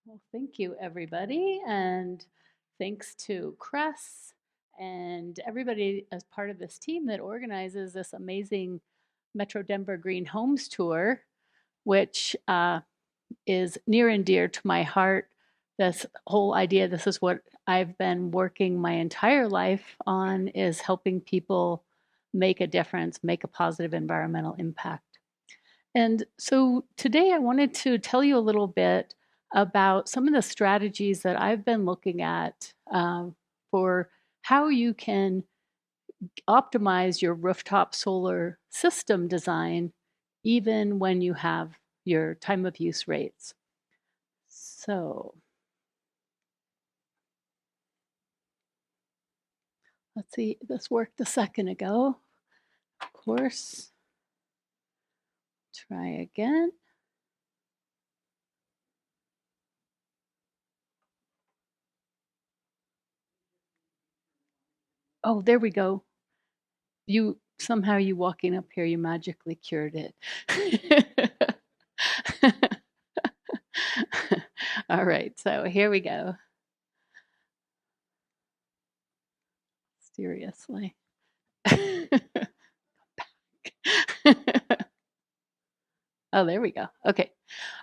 Well, thank you, everybody, and thanks to CRES and everybody as part of this team that organizes this amazing Metro Denver Green Homes Tour, which is near and dear to my heart. This whole idea, this is what I've been working my entire life on, is helping people make a difference, make a positive environmental impact. And so today I wanted to tell you a little bit about some of the strategies that I've been looking at for how you can optimize your rooftop solar system design even when you have your time of use rates. So let's see, this worked a second ago. Of course, try again. Oh, there we go. You somehow you walking up here, you magically cured it. All right, so here we go. Seriously. Oh, there we go. Okay.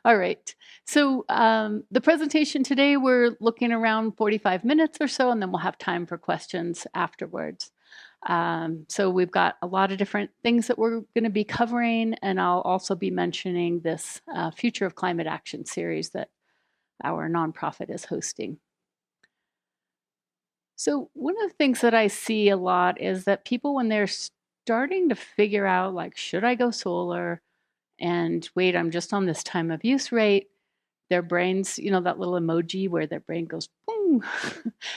All right. So the presentation today, we're looking around 45 minutes or so, and then we'll have time for questions afterwards. So we've got a lot of different things that we're going to be covering, and I'll also be mentioning this Future of Climate Action series that our nonprofit is hosting. So one of the things that I see a lot is that people, when they're starting to figure out, like, should I go solar? And wait, I'm just on this time of use rate. Their brains, you know, that little emoji where their brain goes boom.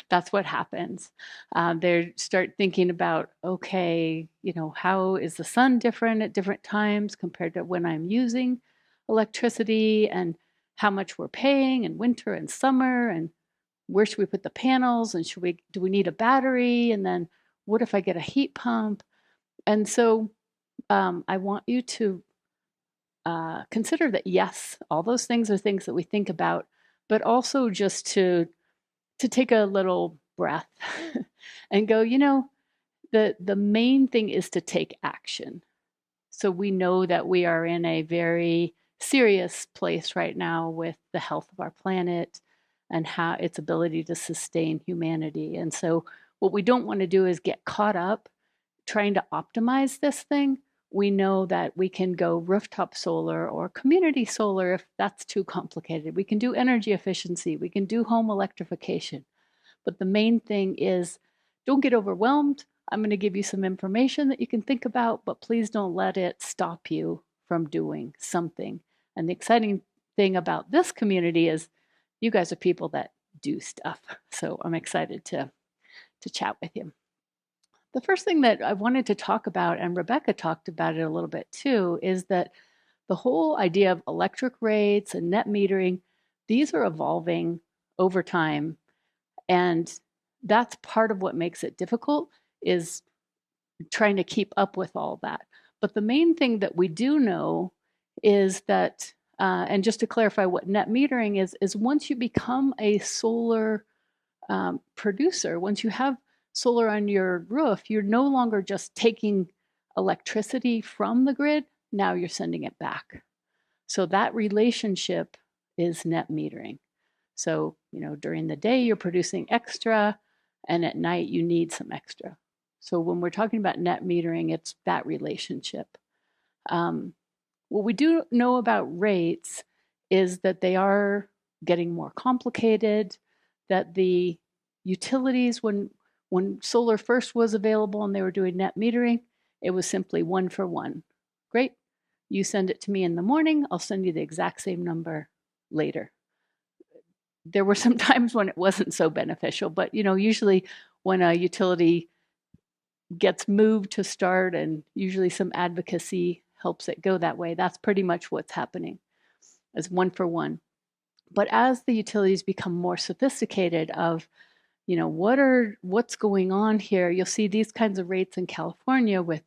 That's what happens. They start thinking about, okay, you know, how is the sun different at different times compared to when I'm using electricity, and how much we're paying in winter and summer, and where should we put the panels, and do we need a battery, and then what if I get a heat pump? And so I want you to consider that, yes, all those things are things that we think about, but also just to take a little breath and go, you know, the main thing is to take action. So we know that we are in a very serious place right now with the health of our planet and how its ability to sustain humanity. And so what we don't want to do is get caught up trying to optimize this thing. We know that we can go rooftop solar or community solar if that's too complicated. We can do energy efficiency. We can do home electrification. But the main thing is, don't get overwhelmed. I'm going to give you some information that you can think about, but please don't let it stop you from doing something. And the exciting thing about this community is you guys are people that do stuff. So I'm excited to chat with you. The first thing that I wanted to talk about, and Rebecca talked about it a little bit too, is that the whole idea of electric rates and net metering, these are evolving over time. And that's part of what makes it difficult, is trying to keep up with all that. But the main thing that we do know is that, and just to clarify what net metering is once you become a solar producer, once you have solar on your roof, you're no longer just taking electricity from the grid, now you're sending it back. So that relationship is net metering. So, you know, during the day you're producing extra, and at night you need some extra. So when we're talking about net metering, it's that relationship. What we do know about rates is that they are getting more complicated, that the utilities, when solar first was available and they were doing net metering, it was simply 1 for 1. Great. You send it to me in the morning, I'll send you the exact same number later. There were some times when it wasn't so beneficial, but you know, usually when a utility gets moved to start, and usually some advocacy helps it go that way, that's pretty much what's happening, is 1 for 1. But as the utilities become more sophisticated of, you know, what's going on here, you'll see these kinds of rates in California with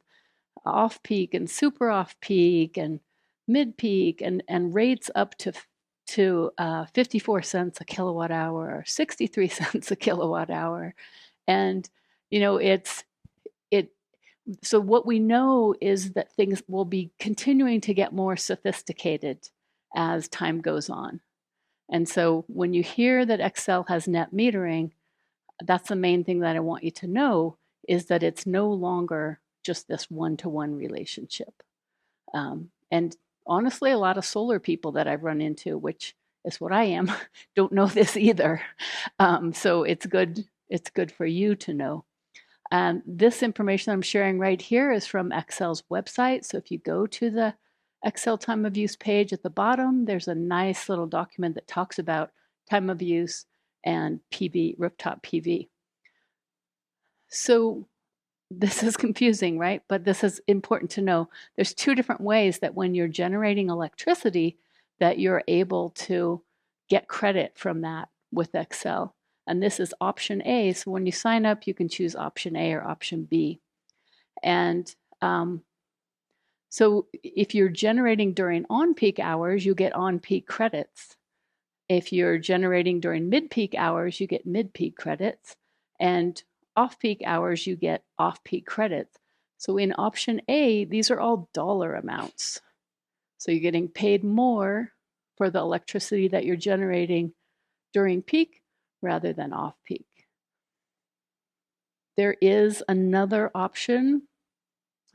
off-peak and super off-peak and mid-peak, and rates up to to 54 cents a kilowatt hour or 63 cents a kilowatt hour. And, you know, so what we know is that things will be continuing to get more sophisticated as time goes on. And so when you hear that Xcel has net metering, that's the main thing that I want you to know, is that it's no longer just this one-to-one relationship. And honestly, a lot of solar people that I've run into, which is what I am, don't know this either. So it's good for you to know. This information I'm sharing right here is from Xcel's website. So if you go to the Xcel time of use page at the bottom, there's a nice little document that talks about time of use and PV, rooftop PV. So this is confusing, right? But this is important to know. There's two different ways that when you're generating electricity that you're able to get credit from that with Xcel. And this is option A. So when you sign up, you can choose option A or option B. And so if you're generating during on-peak hours, you get on-peak credits. If you're generating during mid-peak hours, you get mid-peak credits. And off-peak hours, you get off-peak credits. So in option A, these are all dollar amounts. So you're getting paid more for the electricity that you're generating during peak rather than off-peak. There is another option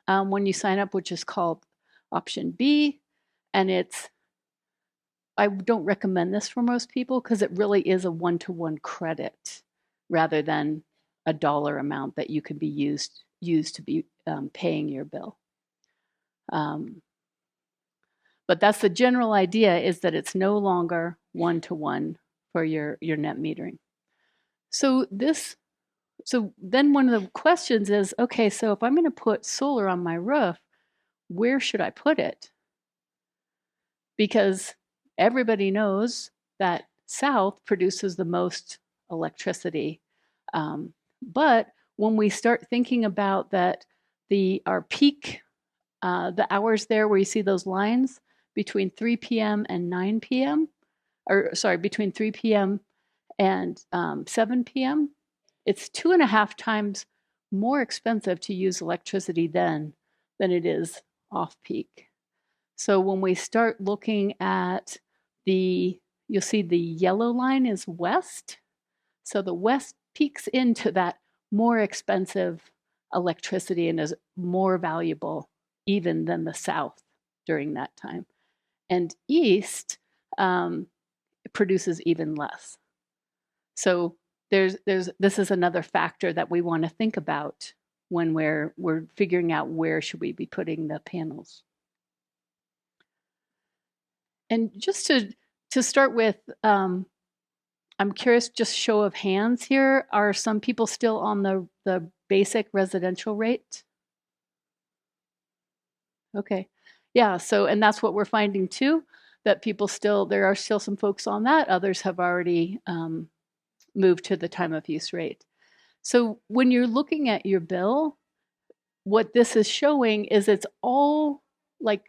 when you sign up, which is called option B, and I don't recommend this for most people because it really is a one-to-one credit rather than a dollar amount that you could be used to be paying your bill. But that's the general idea, is that it's no longer one-to-one for your net metering. So then one of the questions is, okay, so if I'm going to put solar on my roof, where should I put it? Because everybody knows that south produces the most electricity. But when we start thinking about that, our peak, the hours there where you see those lines between 3 p.m. and 9 p.m., or sorry, between 3 p.m. and 7 p.m., it's 2.5 times more expensive to use electricity then than it is off-peak. So when we start looking at you'll see the yellow line is west. So the west peaks into that more expensive electricity and is more valuable even than the south during that time. And east produces even less. So this is another factor that we want to think about when we're figuring out where should we be putting the panels. And just to start with, I'm curious, just show of hands here, are some people still on the basic residential rate? Okay, yeah, so, and that's what we're finding too, that there are still some folks on that, others have already moved to the time of use rate. So when you're looking at your bill, what this is showing is it's all like,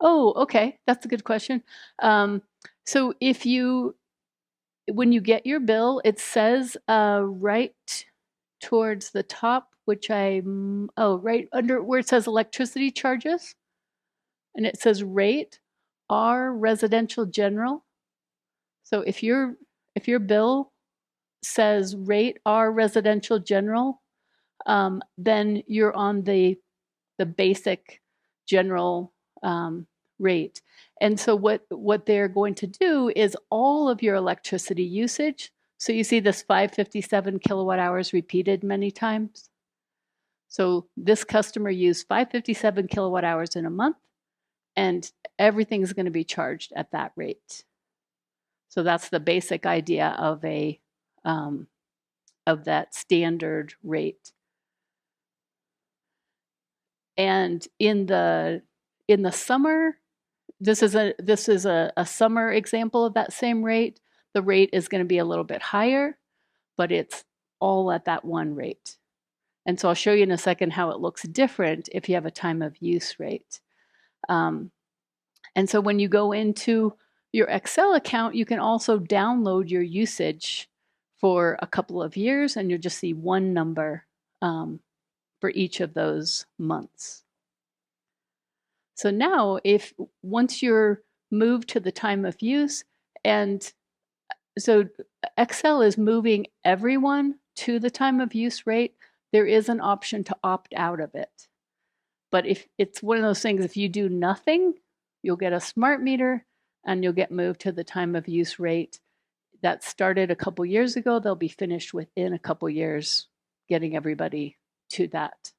oh, okay, that's a good question. So when you get your bill, it says right towards the top, right under where it says electricity charges, and it says rate R residential general. So if your bill says rate R residential general, then you're on the basic general rate. And so what they're going to do is all of your electricity usage. So you see this 557 kilowatt hours repeated many times. So this customer used 557 kilowatt hours in a month, and everything's going to be charged at that rate. So that's the basic idea of that standard rate. And in the summer, this is a summer example of that same rate. The rate is going to be a little bit higher, but it's all at that one rate. And so I'll show you in a second how it looks different if you have a time of use rate. And so when you go into your Xcel account, you can also download your usage for a couple of years, and you'll just see one number for each of those months. So now, once you're moved to the time of use, and so Xcel is moving everyone to the time of use rate, there is an option to opt out of it. But if it's one of those things, if you do nothing, you'll get a smart meter and you'll get moved to the time of use rate. That started a couple years ago. They'll be finished within a couple years, getting everybody to that.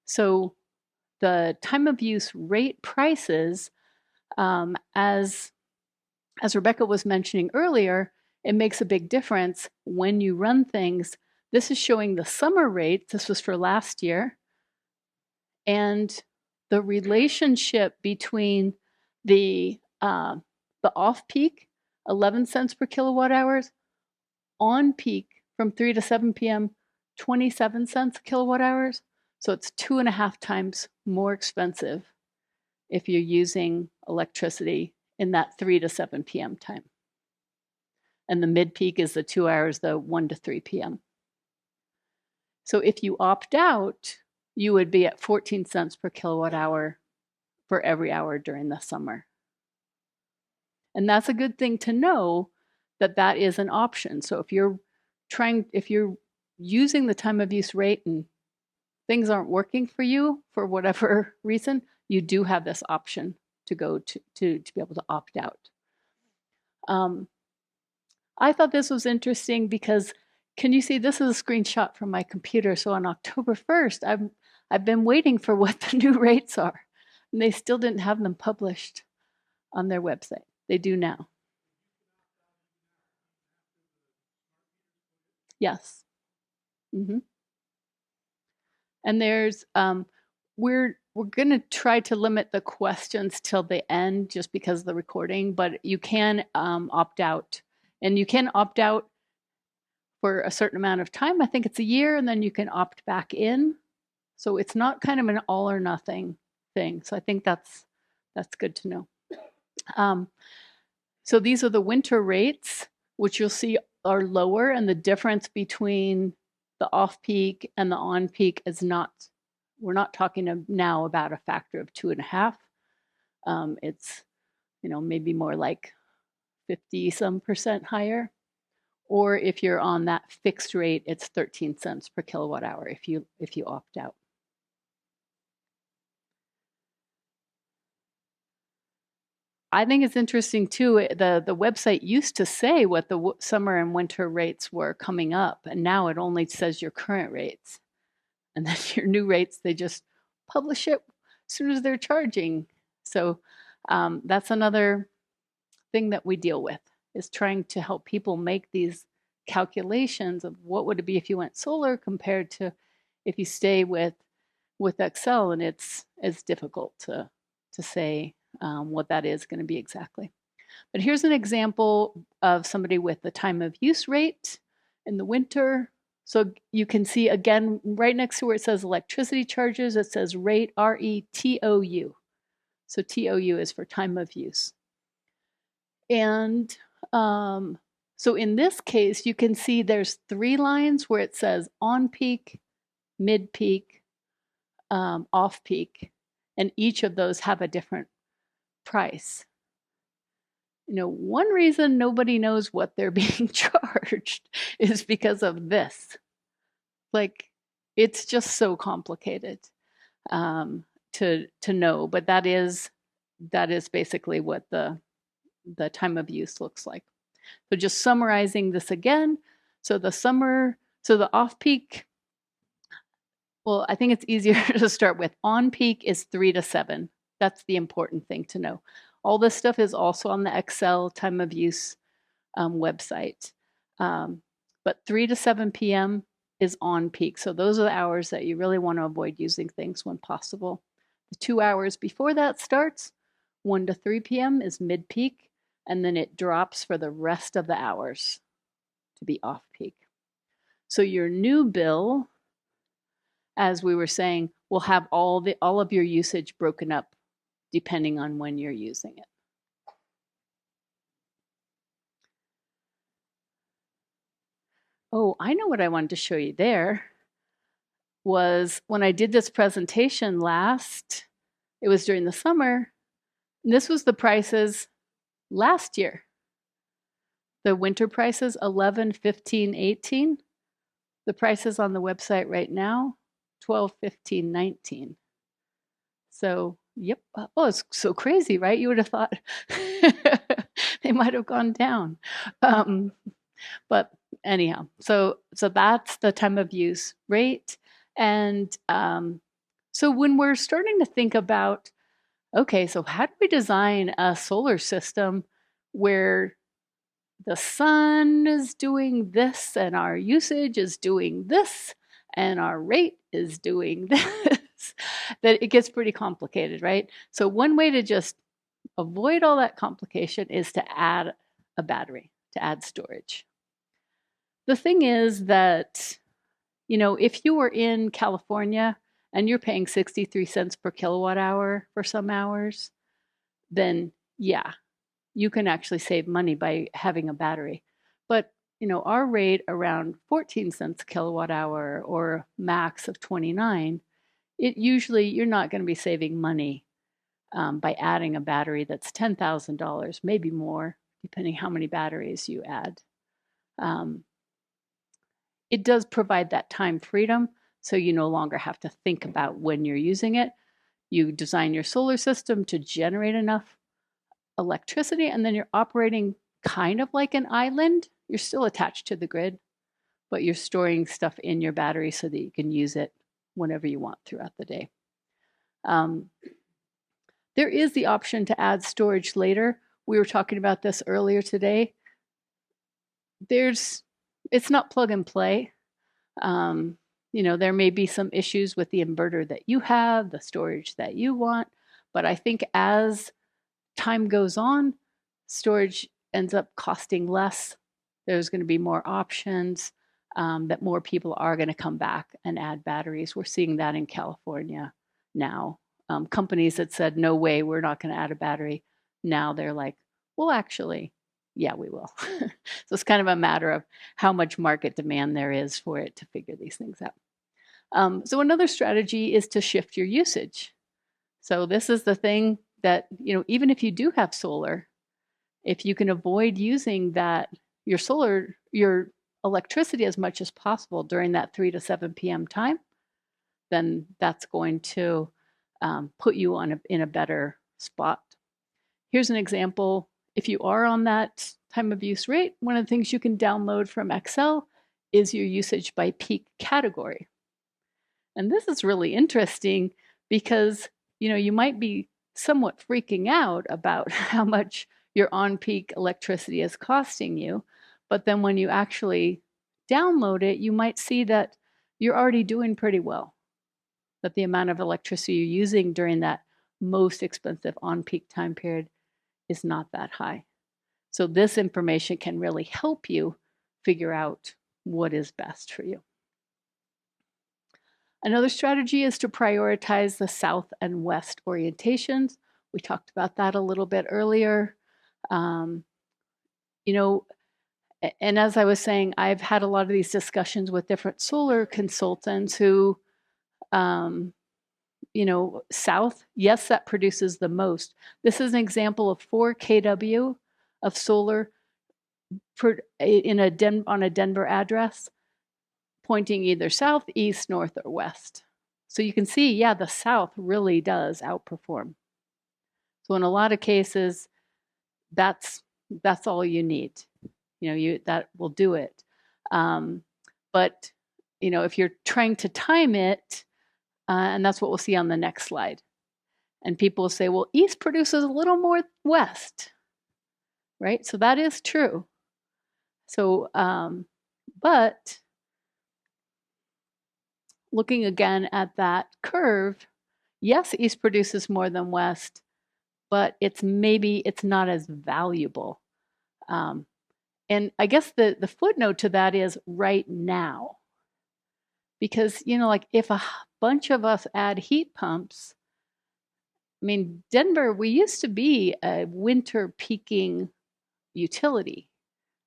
So the time of use rate prices, as Rebecca was mentioning earlier, it makes a big difference when you run things. This is showing the summer rate. This was for last year. And the relationship between the off-peak, 11 cents per kilowatt hours, on peak from 3 to 7 p.m., 27 cents a kilowatt hours. So it's 2.5 times more expensive if you're using electricity in that 3 to 7 p.m. time. And the mid-peak is the 2 hours, the 1 to 3 p.m. So if you opt out, you would be at 14 cents per kilowatt hour for every hour during the summer. And that's a good thing to know, that that is an option. So if you're using the time of use rate and things aren't working for you for whatever reason, you do have this option to go to be able to opt out. I thought this was interesting because, can you see, this is a screenshot from my computer. So on October 1st, I've been waiting for what the new rates are, and they still didn't have them published on their website. They do now. Yes. Mm-hmm. And there's we're going to try to limit the questions till the end, just because of the recording, but you can opt out, and you can opt out for a certain amount of time. I think it's a year, and then you can opt back in. So it's not kind of an all or nothing thing. So I think that's good to know. So these are the winter rates, which you'll see are lower, and the difference between the off-peak and the on-peak is not, we're not talking now about a factor of 2.5. It's, maybe more like 50-some% higher. Or if you're on that fixed rate, it's 13 cents per kilowatt hour if you opt out. I think it's interesting too, the website used to say what the summer and winter rates were coming up, and now it only says your current rates. And then your new rates, they just publish it as soon as they're charging. So that's another thing that we deal with, is trying to help people make these calculations of what would it be if you went solar compared to if you stay with Xcel, and it's difficult to say what that is going to be exactly. But here's an example of somebody with the time of use rate in the winter. So you can see, again, right next to where it says electricity charges, it says rate, RETOU. So TOU is for time of use. And so in this case, you can see there's 3 lines where it says on peak, mid peak, off peak, and each of those have a different price. One reason nobody knows what they're being charged is because of this. Like, it's just so complicated to know, but that is basically what the time of use looks like. So just summarizing this again. So the off-peak, well, I think it's easier to start with. On-peak is 3 to 7. That's the important thing to know. All this stuff is also on the Xcel time of use website. But 3 to 7 p.m. is on peak. So those are the hours that you really want to avoid using things when possible. The 2 hours before that starts, 1 to 3 p.m. is mid-peak, and then it drops for the rest of the hours to be off-peak. So your new bill, as we were saying, will have all of your usage broken up depending on when you're using it. Oh, I know what I wanted to show you there was when I did this presentation last, it was during the summer, and this was the prices last year. The winter prices, 11, 15, 18. The prices on the website right now, 12, 15, 19. So, yep. Oh, it's so crazy, right? You would have thought they might have gone down. But anyhow, so that's the time of use rate. And so when we're starting to think about, okay, so how do we design a solar system where the sun is doing this and our usage is doing this and our rate is doing this, that it gets pretty complicated, right? So one way to just avoid all that complication is to add a battery, to add storage. The thing is that, if you were in California and you're paying 63 cents per kilowatt hour for some hours, then yeah, you can actually save money by having a battery. But, our rate around 14 cents a kilowatt hour or max of 29, you're not going to be saving money by adding a battery that's $10,000, maybe more, depending how many batteries you add. It does provide that time freedom, so you no longer have to think about when you're using it. You design your solar system to generate enough electricity, and then you're operating kind of like an island. You're still attached to the grid, but you're storing stuff in your battery so that you can use it whenever you want throughout the day. There is the option to add storage later. We were talking about this earlier today. It's not plug and play. There may be some issues with the inverter that you have, the storage that you want, but I think as time goes on, storage ends up costing less. There's going to be more options, that more people are going to come back and add batteries. We're seeing that in California now. Companies that said, no way, we're not going to add a battery. Now they're like, well, actually, yeah, we will. So it's kind of a matter of how much market demand there is for it to figure these things out. So another strategy is to shift your usage. So this is the thing that, even if you do have solar, if you can avoid using your electricity as much as possible during that 3 to 7 p.m. time, then that's going to put you in a better spot. Here's an example. If you are on that time of use rate, one of the things you can download from Xcel is your usage by peak category. And this is really interesting because, you might be somewhat freaking out about how much your on-peak electricity is costing you. But then when you actually download it, you might see that you're already doing pretty well, that the amount of electricity you're using during that most expensive on-peak time period is not that high. So this information can really help you figure out what is best for you. Another strategy is to prioritize the south and west orientations. We talked about that a little bit earlier. And as I was saying, I've had a lot of these discussions with different solar consultants who, south, yes, that produces the most. This is an example of 4 kW of solar on a Denver address, pointing either south, east, north, or west. So you can see, yeah, the south really does outperform. So in a lot of cases, that's all you need. That will do it. But if you're trying to time it, and that's what we'll see on the next slide. And people will say, well, east produces a little more west, right? So that is true. So, but looking again at that curve, yes, east produces more than west, but it's not as valuable. And I guess the footnote to that is right now. Because, if a bunch of us add heat pumps, I mean, Denver, we used to be a winter peaking utility.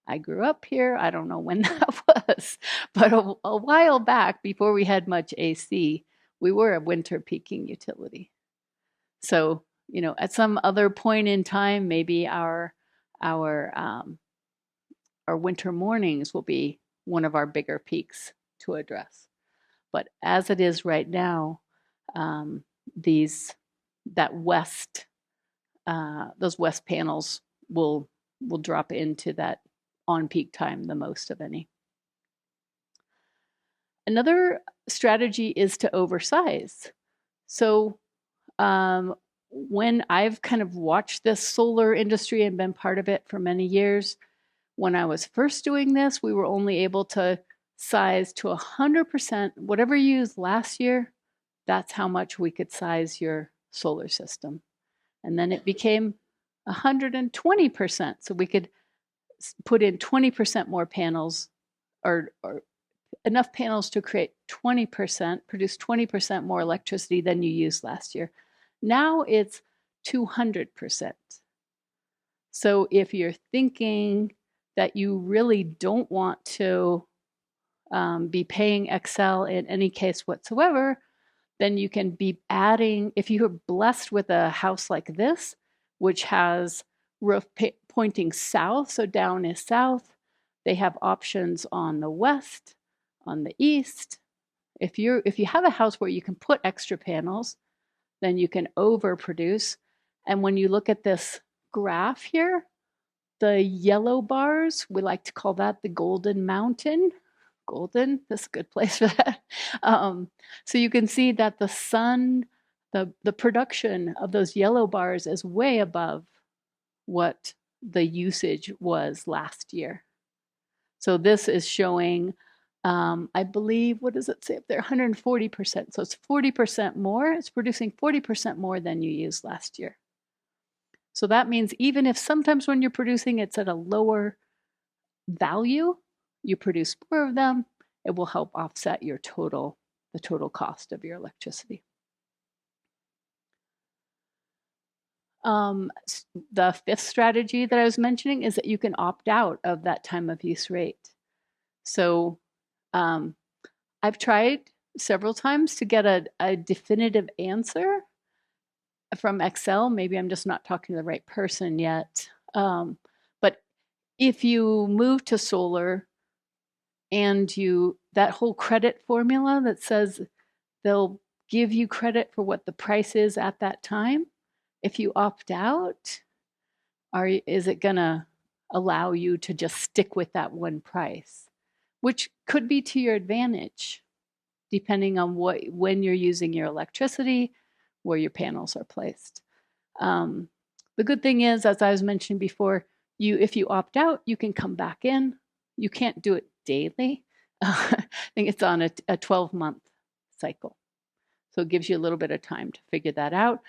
I grew up here. I don't know when that was, but a while back, before we had much AC, we were a winter peaking utility. So, at some other point in time, maybe our our winter mornings will be one of our bigger peaks to address. But as it is right now, um, these that west those west panels will drop into that on peak time the most of any. Another strategy is to oversize. So when I've kind of watched this solar industry and been part of it for many years, when I was first doing this, we were only able to size to 100%. Whatever you used last year, that's how much we could size your solar system. And then it became 120%. So we could put in 20% more panels, or enough panels to create 20%, produce 20% more electricity than you used last year. Now it's 200%. So if you're thinking that you really don't want to be paying Xcel in any case whatsoever, then you can be adding, if you're blessed with a house like this, which has roof pointing south, so down is south, they have options on the west, on the east. If you have a house where you can put extra panels, then you can overproduce. And when you look at this graph here, the yellow bars, we like to call that the golden mountain. Golden, that's a good place for that. So you can see that the sun, the production of those yellow bars is way above what the usage was last year. So this is showing, I believe, what does it say up there? 140%. So it's 40% more. It's producing 40% more than you used last year. So that means even if sometimes when you're producing it's at a lower value, you produce more of them, it will help offset the total cost of your electricity. The fifth strategy that I was mentioning is that you can opt out of that time of use rate. So I've tried several times to get a definitive answer from Xcel. Maybe I'm just not talking to the right person yet. But if you move to solar and that whole credit formula that says they'll give you credit for what the price is at that time, if you opt out, is it going to allow you to just stick with that one price, which could be to your advantage, depending on when you're using your electricity, where your panels are placed. The good thing is, as I was mentioning before, if you opt out, you can come back in. You can't do it daily. I think it's on a 12-month cycle. So it gives you a little bit of time to figure that out.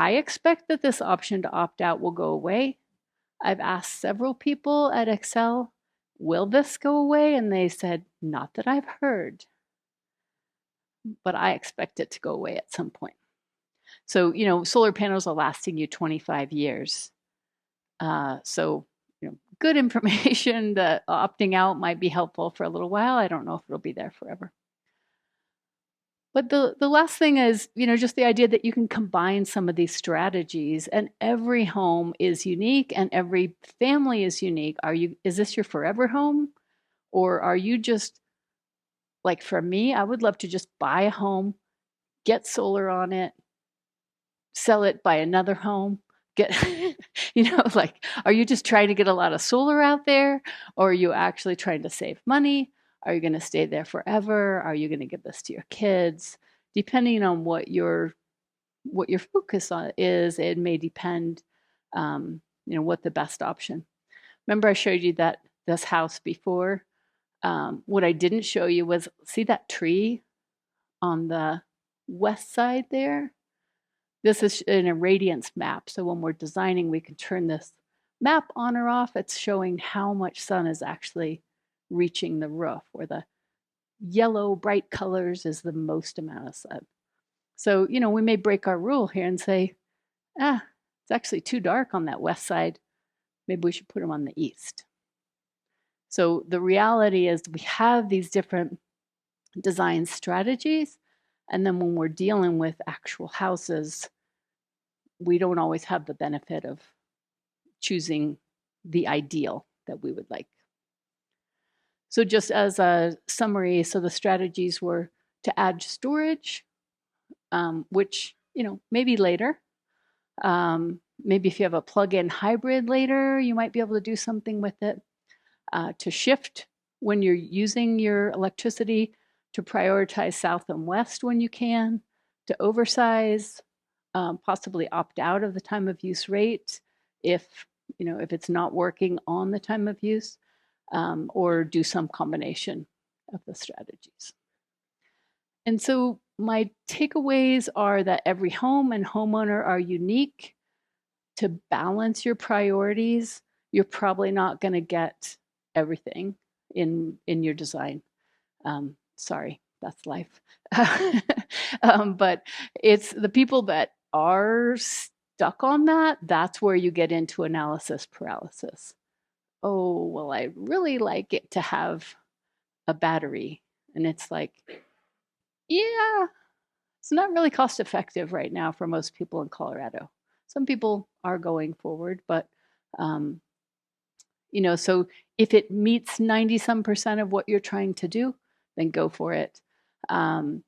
I expect that this option to opt out will go away. I've asked several people at Xcel, will this go away? And they said, not that I've heard, but I expect it to go away at some point. So, solar panels are lasting you 25 years. So, good information that opting out might be helpful for a little while. I don't know if it'll be there forever. But the last thing is, just the idea that you can combine some of these strategies, and every home is unique and every family is unique. Is this your forever home? Or are you just, like for me, I would love to just buy a home, get solar on it, sell it, buy another home, are you just trying to get a lot of solar out there? Or are you actually trying to save money? Are you going to stay there forever? Are you going to give this to your kids? Depending on what your focus on is, it may depend, what the best option. Remember I showed you this house before? What I didn't show you was, see that tree on the west side there? This is an irradiance map. So when we're designing, we can turn this map on or off. It's showing how much sun is actually reaching the roof, where the yellow bright colors is the most amount of sun. So, we may break our rule here and say, it's actually too dark on that west side. Maybe we should put them on the east. So the reality is we have these different design strategies. And then when we're dealing with actual houses, we don't always have the benefit of choosing the ideal that we would like. So just as a summary, so the strategies were to add storage, which, maybe later. Maybe if you have a plug-in hybrid later, you might be able to do something with it. To shift when you're using your electricity, to prioritize south and west when you can, to oversize, possibly opt out of the time of use rate if it's not working on the time of use, or do some combination of the strategies. And so my takeaways are that every home and homeowner are unique. To balance your priorities, you're probably not going to get everything in your design. Sorry, that's life. But it's the people that are stuck on that, that's where you get into analysis paralysis. Oh, well, I really like it to have a battery. And it's like, yeah, it's not really cost effective right now for most people in Colorado. Some people are going forward, but so if it meets 90% of what you're trying to do, then go for it. And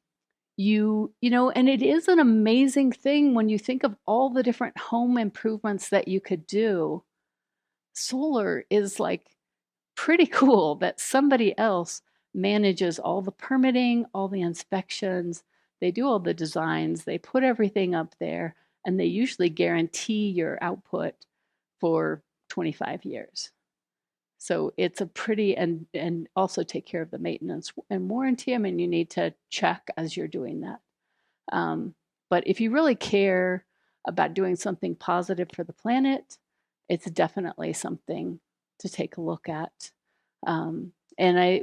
it is an amazing thing when you think of all the different home improvements that you could do. Solar is like pretty cool that somebody else manages all the permitting, all the inspections, they do all the designs, they put everything up there, and they usually guarantee your output for 25 years. So it's a pretty, and also take care of the maintenance and warranty. I mean, you need to check as you're doing that. But if you really care about doing something positive for the planet, it's definitely something to take a look at. And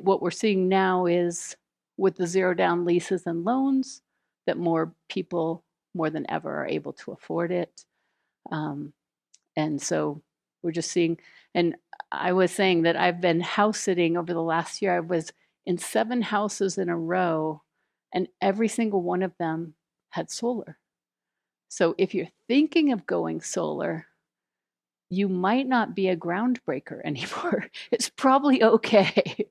what we're seeing now is with the zero down leases and loans, that more people, more than ever, are able to afford it. And so we're just seeing, and I was saying that I've been house sitting over the last year. I was in 7 houses in a row, and every single one of them had solar. So if you're thinking of going solar, you might not be a groundbreaker anymore. It's probably okay.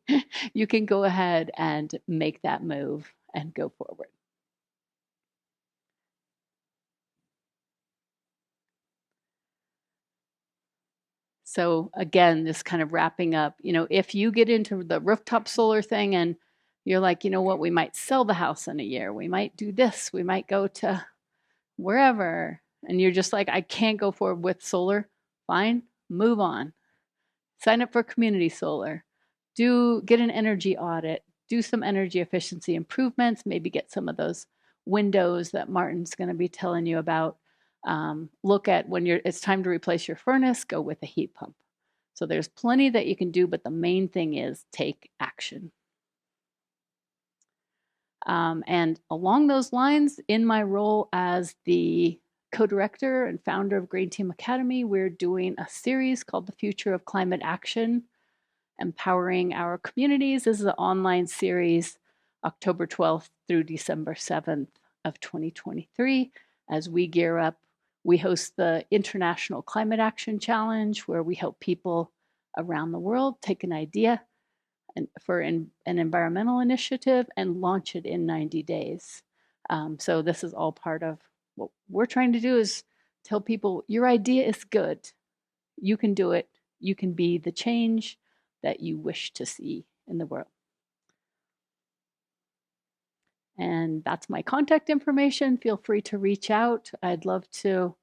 You can go ahead and make that move and go forward. So again, this kind of wrapping up, if you get into the rooftop solar thing and you're like, you know what, we might sell the house in a year, we might do this, we might go to wherever, and you're just like, I can't go forward with solar, fine, move on. Sign up for community solar. Get an energy audit, do some energy efficiency improvements, maybe get some of those windows that Martin's going to be telling you about. Look at when it's time to replace your furnace, go with a heat pump. So there's plenty that you can do, but the main thing is take action. And along those lines, in my role as the co-director and founder of Green Team Academy, we're doing a series called The Future of Climate Action, Empowering Our Communities. This is an online series, October 12th through December 7th of 2023. As we gear up, we host the International Climate Action Challenge, where we help people around the world take an idea for an environmental initiative and launch it in 90 days. So this is all part of what we're trying to do, is tell people your idea is good. You can do it. You can be the change that you wish to see in the world. And that's my contact information. Feel free to reach out. I love to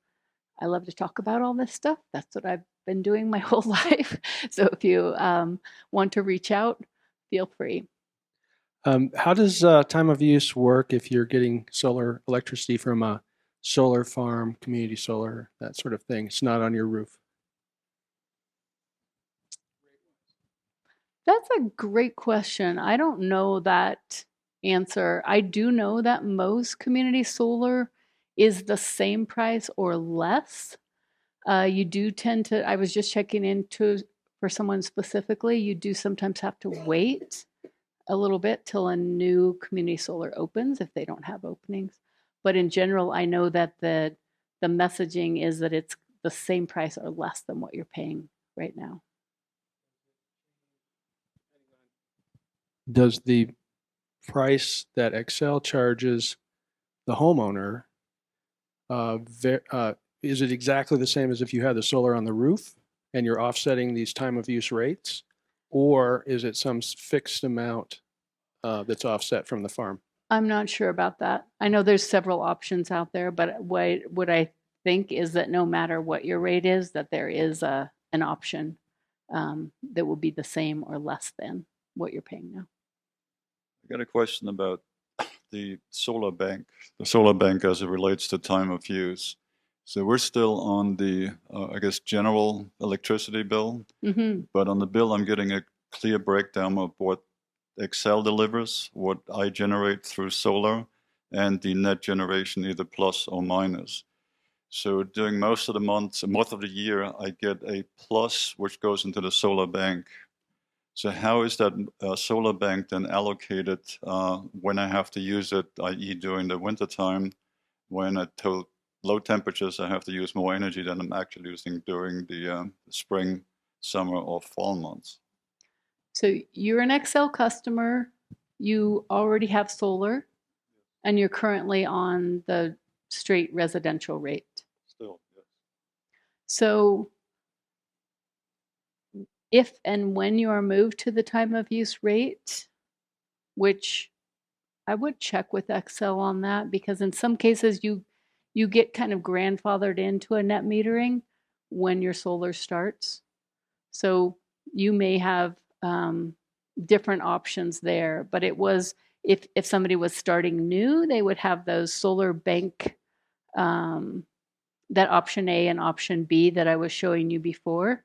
talk about all this stuff. That's what I've been doing my whole life. So if you want to reach out, feel free. How does time of use work if you're getting solar electricity from a solar farm, community solar, that sort of thing? It's not on your roof. That's a great question. I don't know that answer. I do know that most community solar is the same price or less. You do tend to, I was just checking into for someone specifically, you do sometimes have to wait a little bit till a new community solar opens if they don't have openings. But in general, I know that the messaging is that it's the same price or less than what you're paying right now. Does the price that Xcel charges the homeowner, is it exactly the same as if you had the solar on the roof and you're offsetting these time of use rates? Or is it some fixed amount that's offset from the farm? I'm not sure about that. I know there's several options out there, but what I think is that no matter what your rate is, that there is an option that will be the same or less than what you're paying now. I got a question about the solar bank as it relates to time of use. So we're still on the, I guess, general electricity bill, but on the bill I'm getting a clear breakdown of what Xcel delivers, what I generate through solar, and the net generation, either plus or minus. So during most of the month of the year, I get a plus, which goes into the solar bank. So how is that solar bank then allocated when I have to use it, i.e. during the winter time, when at low temperatures I have to use more energy than I'm actually using during the spring, summer, or fall months? So you're an Xcel customer, you already have solar, and you're currently on the straight residential rate. Still, yes. So if and when you are moved to the time of use rate, which I would check with Xcel on that, because in some cases you get kind of grandfathered into a net metering when your solar starts. So you may have different options there, but it was, if somebody was starting new, they would have those solar bank, that option A and option B that I was showing you before.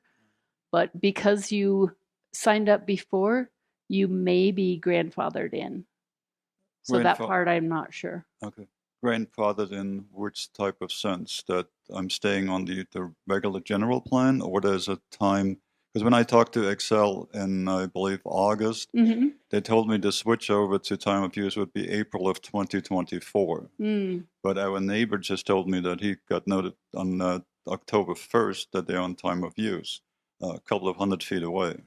But because you signed up before, you may be grandfathered in. So that part I'm not sure. Okay. Grandfathered in which type of sense? That I'm staying on the regular general plan, or there's a time? Because when I talked to Xcel in, I believe, August, they told me the switch over to time of use would be April of 2024. But our neighbor just told me that he got noted on October 1st that they're on time of use, a couple of 100 feet away.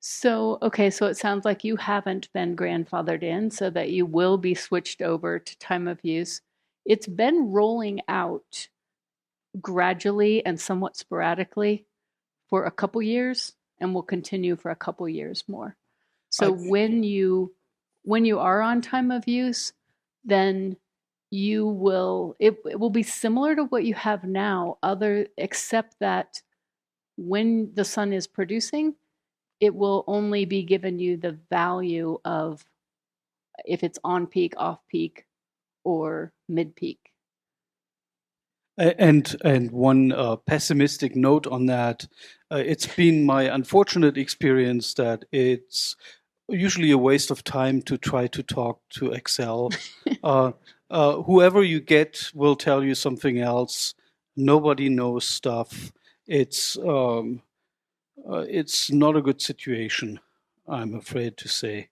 So, okay, so it sounds like you haven't been grandfathered in, so that you will be switched over to time of use. It's been rolling out gradually and somewhat sporadically for a couple years, and will continue for a couple years more. So when you are on time of use, then it will be similar to what you have now, except that when the sun is producing, it will only be given you the value of if it's on peak, off peak, or mid peak. And one pessimistic note on that, it's been my unfortunate experience that it's usually a waste of time to try to talk to Xcel. Whoever you get will tell you something else. Nobody knows stuff. It's not a good situation, I'm afraid to say.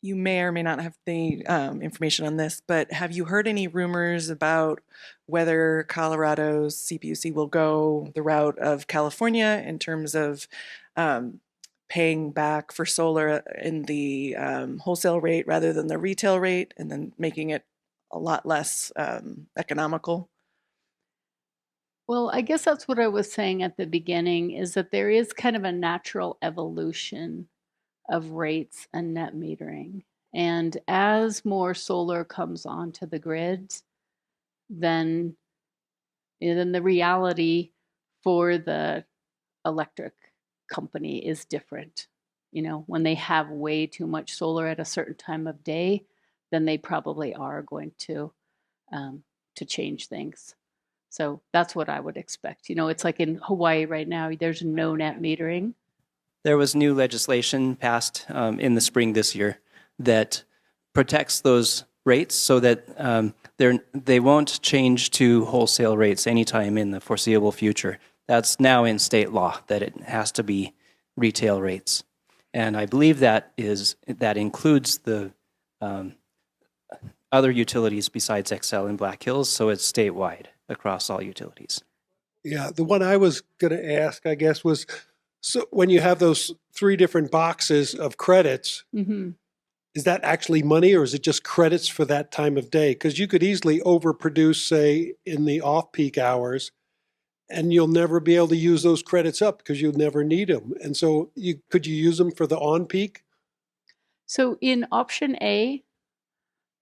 You may or may not have the information on this, but have you heard any rumors about whether Colorado's CPUC will go the route of California in terms of paying back for solar in the wholesale rate rather than the retail rate, and then making it a lot less economical? Well, I guess that's what I was saying at the beginning, is that there is kind of a natural evolution of rates and net metering. And as more solar comes onto the grid, then the reality for the electric company is different. When they have way too much solar at a certain time of day, then they probably are going to change things. So that's what I would expect. It's like in Hawaii right now, there's no net metering. There was new legislation passed in the spring this year that protects those rates so that they won't change to wholesale rates anytime in the foreseeable future. That's now in state law, that it has to be retail rates. And I believe that includes the other utilities besides Xcel and Black Hills, so it's statewide across all utilities. Yeah, the one I was going to ask, I guess, was so when you have those 3 different boxes of credits, Mm-hmm. is that actually money or is it just credits for that time of day? Because you could easily overproduce, say, in the off-peak hours, and you'll never be able to use those credits up because you'll never need them. And so could you use them for the on-peak? So in option A,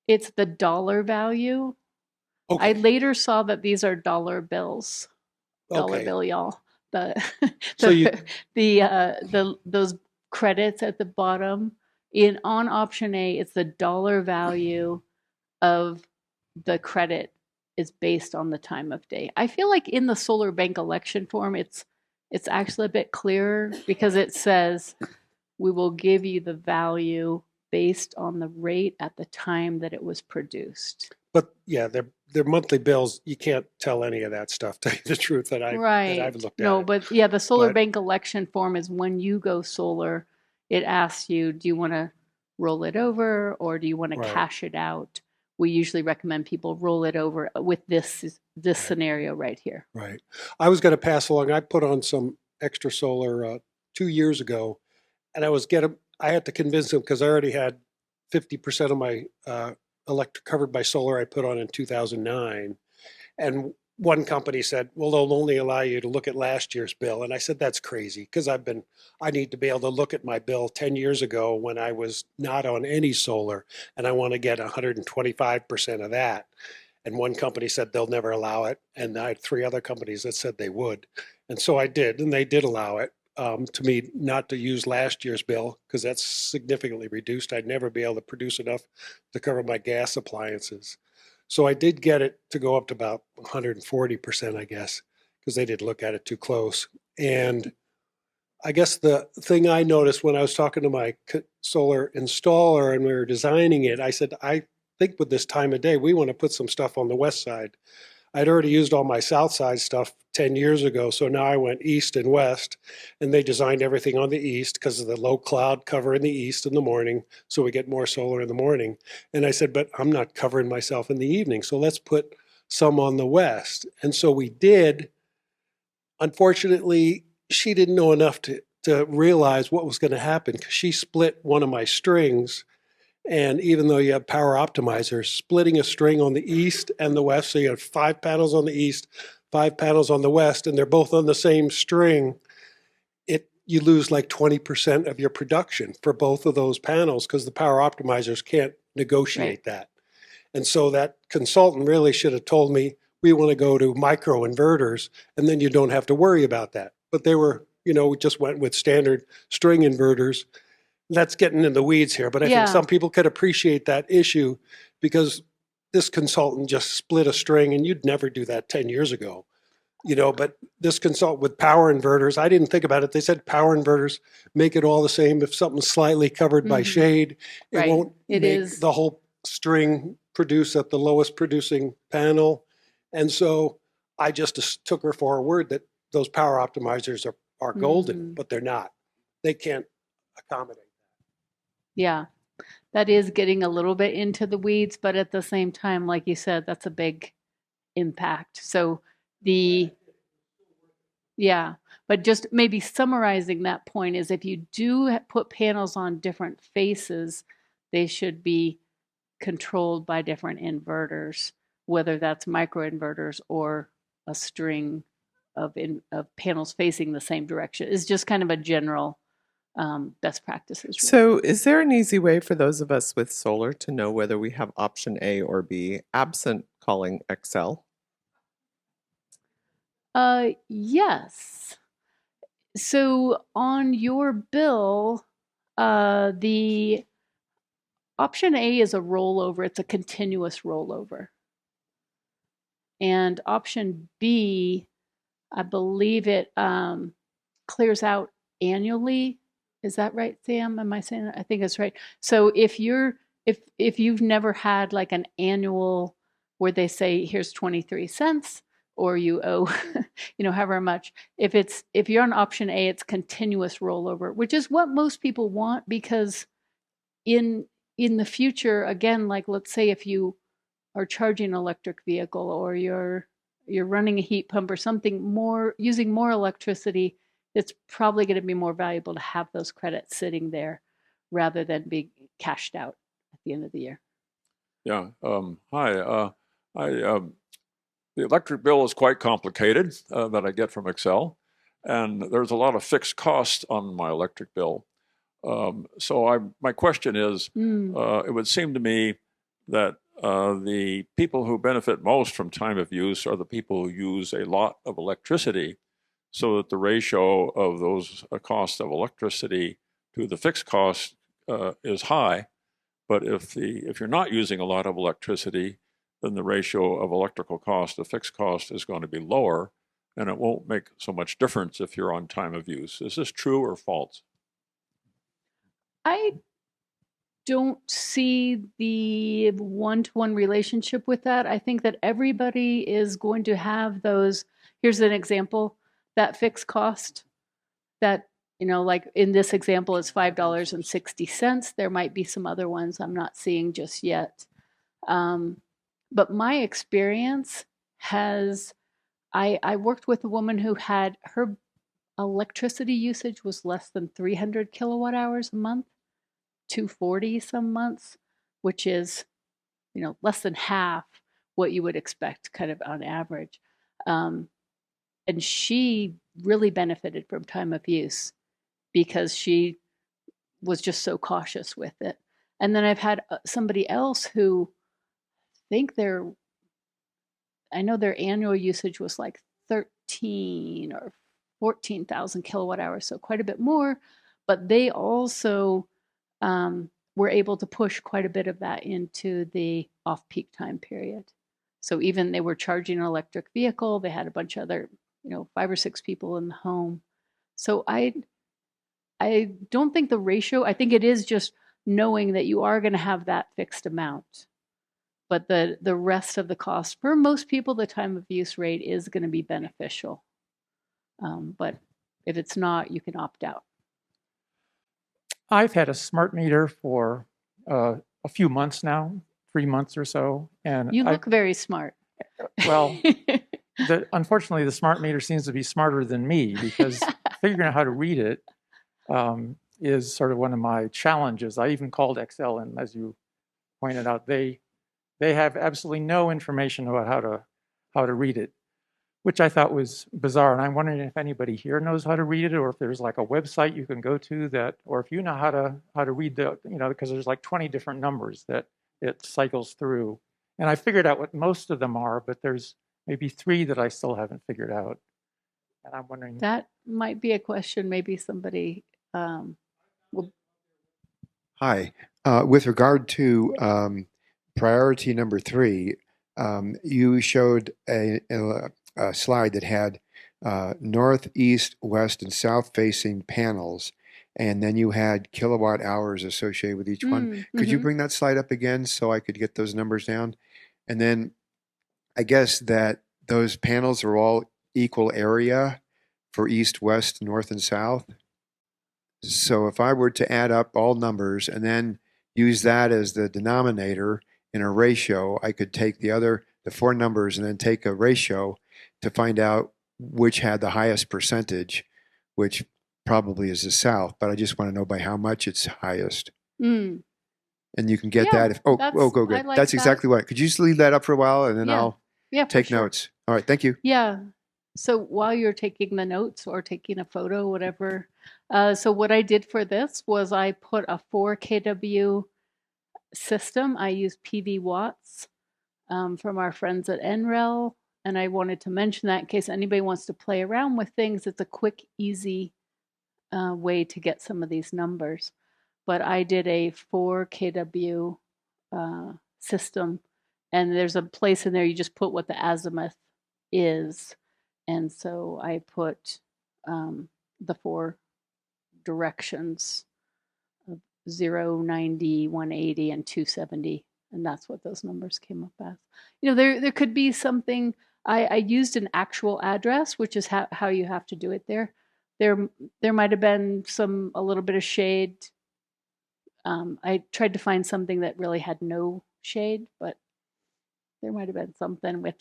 it's the dollar value. I Okay, later saw that these are dollar bills. Dollar okay. bill, y'all. The So you, those credits at the bottom. On option A, it's the dollar value of the credit is based on the time of day. I feel like in the solar bank election form, it's actually a bit clearer because it says we will give you the value based on the rate at the time that it was produced. but yeah, their monthly bills, you can't tell any of that stuff, to tell you the truth, that I've looked at No, it. but yeah, the solar But- bank election form is when you go solar, it asks you, do you want to roll it over or do you want to Right. cash it out? We usually recommend people roll it over with this scenario right here. Right. I was going to pass along, I put on some extra solar 2 years ago, and I had to convince them because I already had 50% of my electric covered by solar I put on in 2009. And one company said, well, they'll only allow you to look at last year's bill. And I said, that's crazy because I need to be able to look at my bill 10 years ago when I was not on any solar, and I want to get 125% of that. And one company said they'll never allow it. And I had 3 other companies that said they would. And so I did, and they did allow it. To me, not to use last year's bill because that's significantly reduced. I'd never be able to produce enough to cover my gas appliances. So I did get it to go up to about 140%, I guess, because they didn't look at it too close. And I guess the thing I noticed when I was talking to my solar installer and we were designing it, I said, I think with this time of day, we want to put some stuff on the west side. I'd already used all my south side stuff 10 years ago, so now I went east and west, and they designed everything on the east because of the low cloud cover in the east in the morning, so we get more solar in the morning. And I said, but I'm not covering myself in the evening, so let's put some on the west. And so we did. Unfortunately, she didn't know enough to realize what was going to happen because she split one of my strings. And even though you have power optimizers, splitting a string on the east and the west, so you have 5 panels on the east, 5 panels on the west, and they're both on the same string, you lose like 20% of your production for both of those panels because the power optimizers can't negotiate that. And so that consultant really should have told me, we want to go to micro inverters, and then you don't have to worry about that. But they were, we just went with standard string inverters. That's getting in the weeds here, but I think some people could appreciate that issue because this consultant just split a string, and you'd never do that 10 years ago, but this consultant with power inverters, I didn't think about it. They said power inverters make it all the same. If something's slightly covered by shade, it won't make the whole string produce at the lowest producing panel. And so I just took her for her word that those power optimizers are golden, but they're not. They can't accommodate. Yeah, that is getting a little bit into the weeds, but at the same time, like you said, that's a big impact. So but just maybe summarizing that point is if you do put panels on different faces, they should be controlled by different inverters, whether that's microinverters or a string of panels facing the same direction. It's just kind of a general best practices. So is there an easy way for those of us with solar to know whether we have option A or B, absent calling Xcel? Yes. So on your bill, the option A is a rollover. It's a continuous rollover. And option B, I believe it clears out annually. Is that right, Sam? Am I saying that? I think that's right. So if you're if you've never had like an annual where they say here's 23 cents or you owe however much, if you're on option A, it's continuous rollover, which is what most people want, because in the future, again, like let's say if you are charging an electric vehicle or you're running a heat pump or something more, using more electricity, it's probably going to be more valuable to have those credits sitting there rather than be cashed out at the end of the year. Yeah. Hi. The electric bill is quite complicated that I get from Xcel, and there's a lot of fixed costs on my electric bill. So my question is, it would seem to me that the people who benefit most from time of use are the people who use a lot of electricity, so that the ratio of those costs of electricity to the fixed cost is high. But if you're not using a lot of electricity, then the ratio of electrical cost to fixed cost is going to be lower, and it won't make so much difference if you're on time of use. Is this true or false? I don't see the one-to-one relationship with that. I think that everybody is going to have those. Here's an example, that fixed cost that, like in this example, is $5.60. There might be some other ones I'm not seeing just yet. But my experience I worked with a woman who had her electricity usage was less than 300 kilowatt hours a month, 240 some months, which is, less than half what you would expect kind of on average. And she really benefited from time of use because she was just so cautious with it. And then I've had somebody else who I know their annual usage was like 13 or 14,000 kilowatt hours, so quite a bit more, but they also were able to push quite a bit of that into the off-peak time period. So even they were charging an electric vehicle, they had a bunch of other, 5 or 6 people in the home. So I don't think the ratio, I think it is just knowing that you are going to have that fixed amount. But the rest of the cost, for most people, the time of use rate is going to be beneficial. But if it's not, you can opt out. I've had a smart meter for a few months now, 3 months or so. And you look very smart. Well, unfortunately, the smart meter seems to be smarter than me, because figuring out how to read it is sort of one of my challenges. I even called Xcel, and as you pointed out, they have absolutely no information about how to read it, which I thought was bizarre. And I'm wondering if anybody here knows how to read it, or if there's like a website you can go to that, or if you know how to read because there's like 20 different numbers that it cycles through. And I figured out what most of them are, but there's maybe 3 that I still haven't figured out. And I'm wondering. That might be a question maybe somebody will. Hi. With regard to priority number 3, you showed a slide that had north, east, west, and south facing panels, and then you had kilowatt hours associated with each one. Could you bring that slide up again so I could get those numbers down? And then I guess that those panels are all equal area for east, west, north, and south. So if I were to add up all numbers and then use that as the denominator in a ratio, I could take the 4 numbers and then take a ratio to find out which had the highest percentage, which probably is the south, but I just want to know by how much it's highest. And you can get that if go good. Like that's exactly what. Could you just leave that up for a while, and then I'll take notes. All right, thank you. Yeah. So while you're taking the notes or taking a photo, whatever. So what I did for this was I put a 4 kW system. I used PV watts from our friends at NREL, and I wanted to mention that in case anybody wants to play around with things. It's a quick, easy way to get some of these numbers. But I did a 4 kW system, and there's a place in there you just put what the azimuth is. And so I put the 4 directions 0, 90, 180, and 270. And that's what those numbers came up as. You know, there could be something. I used an actual address, which is how you have to do it there. There might have been a little bit of shade. I tried to find something that really had no shade, but there might have been something with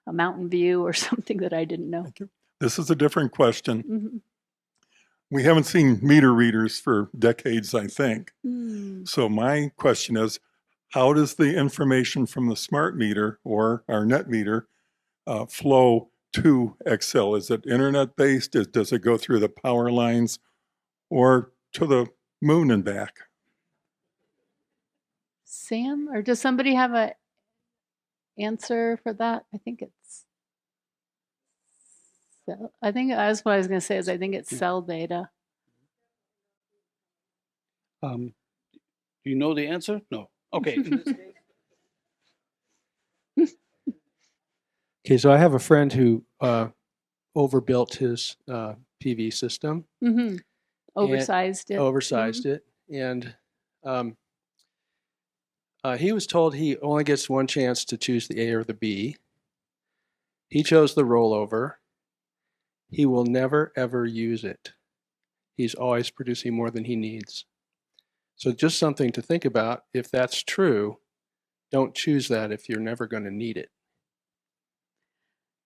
a mountain view or something that I didn't know. Thank you. This is a different question. Mm-hmm. We haven't seen meter readers for decades, I think. Mm. So my question is, how does the information from the smart meter or our net meter flow to Xcel? Is it internet-based? Does it go through the power lines or to the moon and back? Sam, or does somebody have a answer for that? I think it's cell. I think that's what I was going to say. I think it's cell data. Do you know the answer? No. Okay. Okay, so I have a friend who overbuilt his PV system. Mm-hmm. Oversized it. Oversized it. And he was told he only gets one chance to choose the A or the B. He chose the rollover. He will never, ever use it. He's always producing more than he needs. So just something to think about. If that's true, don't choose that if you're never going to need it.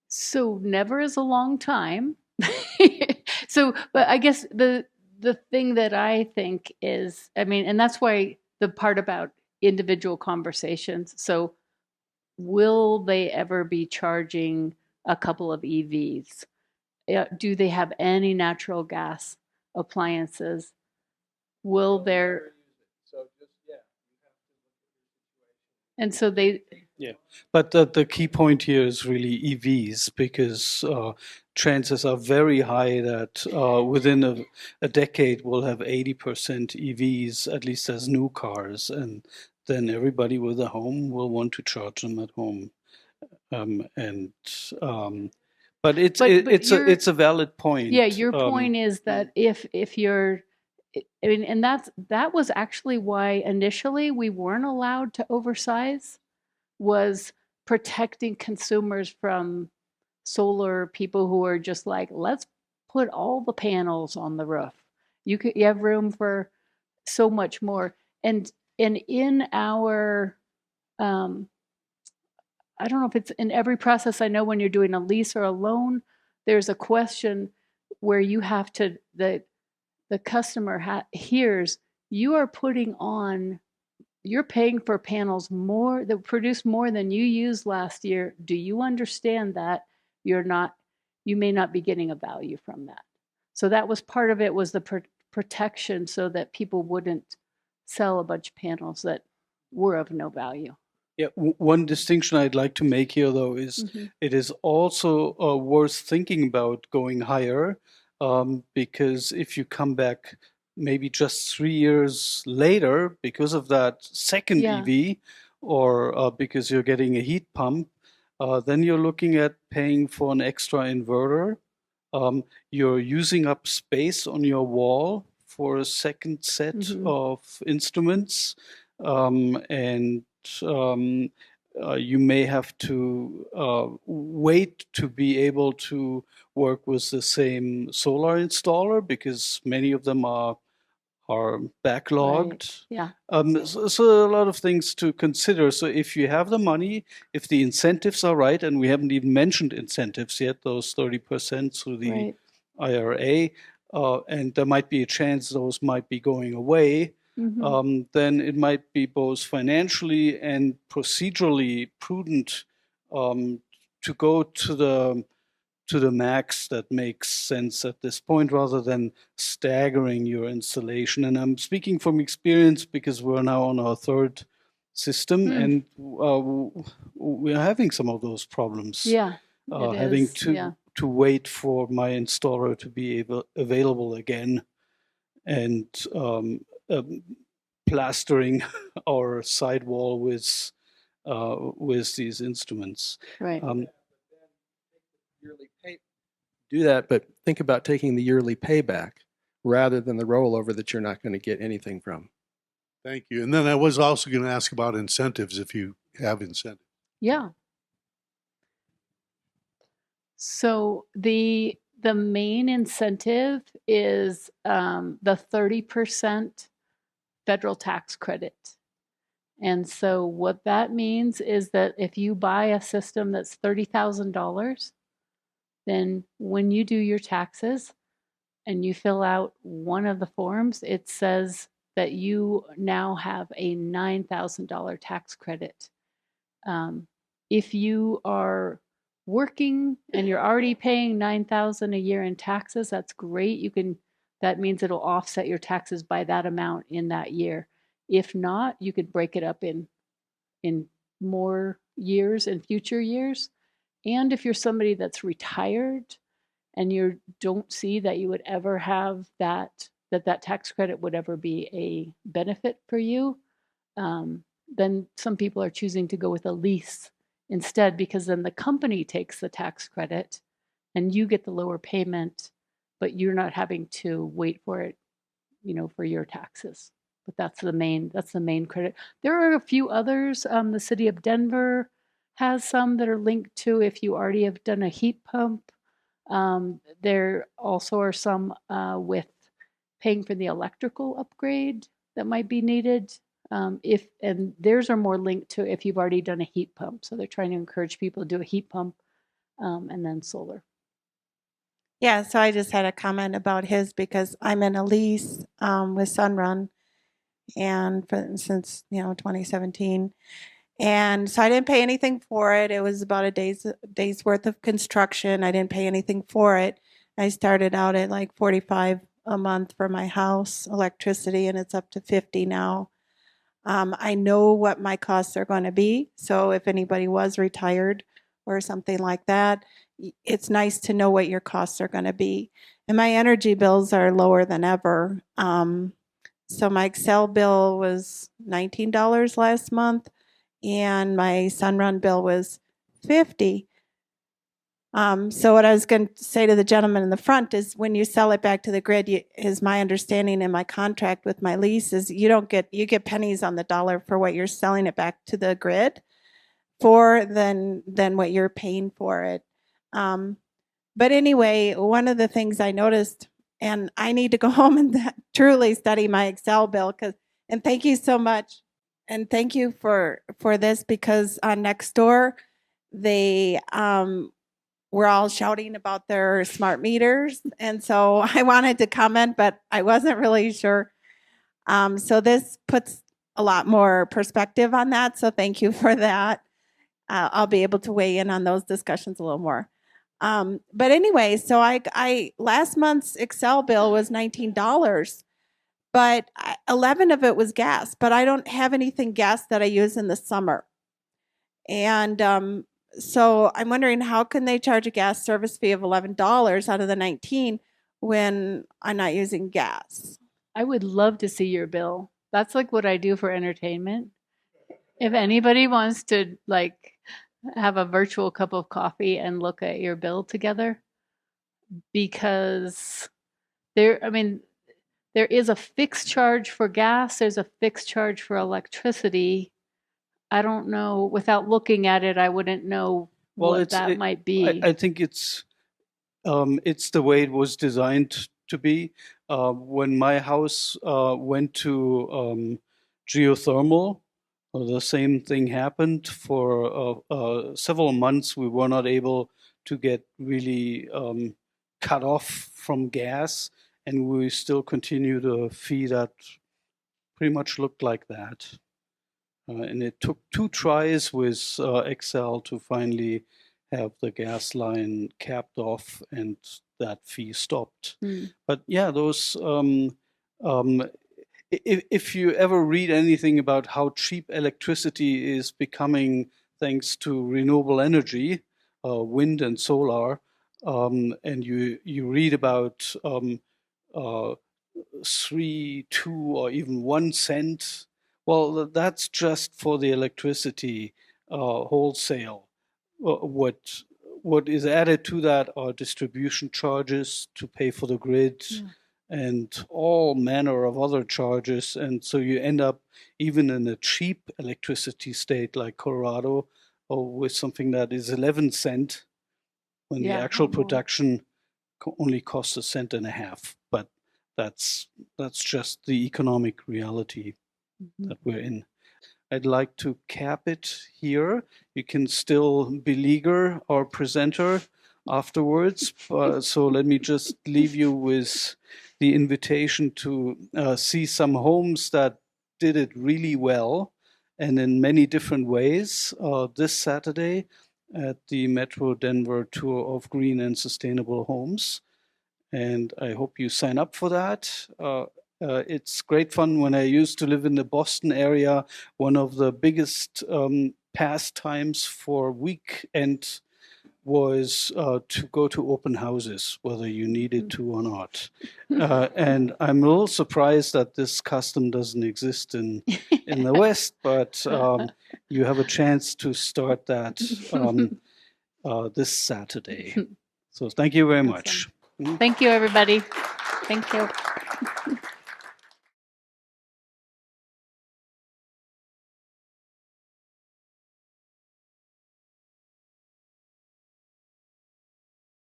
So never is a long time. So, but I guess the thing that I think is, I mean, and that's why the part about individual conversations. So will they ever be charging a couple of EVs? Do they have any natural gas appliances? Will there? And so they. Yeah, but the key point here is really EVs, because chances are very high that within a decade we'll have 80% EVs, at least as new cars, and then everybody with a home will want to charge them at home. But it's a valid point. Yeah, your point is that if you're, I mean, and that was actually why initially we weren't allowed to oversize, was protecting consumers from solar people who are just like, let's put all the panels on the roof. You have room for so much more. And in our, I don't know if it's in every process. I know when you're doing a lease or a loan, there's a question where you have to, the customer hears you are putting on, you're paying for panels more that produce more than you used last year. Do you understand that you may not be getting a value from that? So that was part of it, was the protection, so that people wouldn't sell a bunch of panels that were of no value. Yeah, one distinction I'd like to make here, though, is it is also worth thinking about going higher, because if you come back maybe just 3 years later because of that second EV, or because you're getting a heat pump, then you're looking at paying for an extra inverter. You're using up space on your wall for a second set of instruments, and you may have to wait to be able to work with the same solar installer, because many of them are backlogged. Right. Yeah. So a lot of things to consider. So if you have the money, if the incentives are right, and we haven't even mentioned incentives yet, those 30% through the IRA, and there might be a chance those might be going away, then it might be both financially and procedurally prudent to go to the max that makes sense at this point, rather than staggering your installation. And I'm speaking from experience, because we're now on our third system, and we're having some of those problems. Yeah, having to wait for my installer to be available again, and plastering our sidewall with these instruments. Right. Do that, but think about taking the yearly payback rather than the rollover that you're not going to get anything from. Thank you. And then I was also going to ask about incentives, if you have incentives. Yeah. So the main incentive is the 30% federal tax credit. And so what that means is that if you buy a system that's $30,000, then when you do your taxes and you fill out one of the forms, it says that you now have a $9,000 tax credit. If you are working and you're already paying $9,000 a year in taxes, that's great. That means it'll offset your taxes by that amount in that year. If not, you could break it up in more years and future years. And if you're somebody that's retired and you don't see that you would ever have that tax credit would ever be a benefit for you, then some people are choosing to go with a lease instead, because then the company takes the tax credit and you get the lower payment, but you're not having to wait for it, for your taxes. But that's the main credit. There are a few others. The city of Denver has some that are linked to if you already have done a heat pump. There also are some with paying for the electrical upgrade that might be needed. And theirs are more linked to if you've already done a heat pump. So they're trying to encourage people to do a heat pump and then solar. Yeah, so I just had a comment about his because I'm in a lease with Sunrun and since 2017. And so I didn't pay anything for it. It was about a day's worth of construction. I didn't pay anything for it. I started out at like $45 a month for my house electricity, and it's up to $50 now. I know what my costs are going to be. So if anybody was retired or something like that, it's nice to know what your costs are going to be. And my energy bills are lower than ever. So my Xcel bill was $19 last month, and my Sunrun bill was $50. So what I was going to say to the gentleman in the front is, when you sell it back to the grid, is my understanding in my contract with my lease is you get pennies on the dollar for what you're selling it back to the grid for than what you're paying for it. But anyway, one of the things I noticed, and I need to go home and truly study my Xcel bill, and thank you so much. And thank you for this, because on Nextdoor, they were all shouting about their smart meters. And so I wanted to comment, but I wasn't really sure. So this puts a lot more perspective on that. So thank you for that. I'll be able to weigh in on those discussions a little more. But anyway, so I last month's Xcel bill was $19, but 11 of it was gas, but I don't have anything gas that I use in the summer. And so I'm wondering, how can they charge a gas service fee of $11 out of the 19 when I'm not using gas? I would love to see your bill. That's like what I do for entertainment. If anybody wants to have a virtual cup of coffee and look at your bill together, because there is a fixed charge for gas, there's a fixed charge for electricity. I don't know, without looking at it, I wouldn't know what that might be. I think it's the way it was designed to be. When my house went to geothermal, the same thing happened. For several months, we were not able to get really cut off from gas, and we still continued a fee that pretty much looked like that. And it took 2 tries with Xcel to finally have the gas line capped off and that fee stopped. But yeah, those if you ever read anything about how cheap electricity is becoming thanks to renewable energy, wind and solar, and you read about 3, 2, or even 1 cent, well, that's just for the electricity wholesale. What is added to that are distribution charges to pay for the grid, and all manner of other charges. And so you end up, even in a cheap electricity state like Colorado, or with something that is 11 cents when the actual production only costs 1.5 cents. But that's just the economic reality that we're in. I'd like to cap it here. You can still beleaguer our presenter afterwards. So let me just leave you with the invitation to see some homes that did it really well and in many different ways this Saturday at the Metro Denver Tour of Green and Sustainable Homes. And I hope you sign up for that. It's great fun. When I used to live in the Boston area, one of the biggest pastimes for weekend was to go to open houses, whether you needed to or not. And I'm a little surprised that this custom doesn't exist in the West, but you have a chance to start that this Saturday. So thank you very much. Thank you, everybody. Thank you.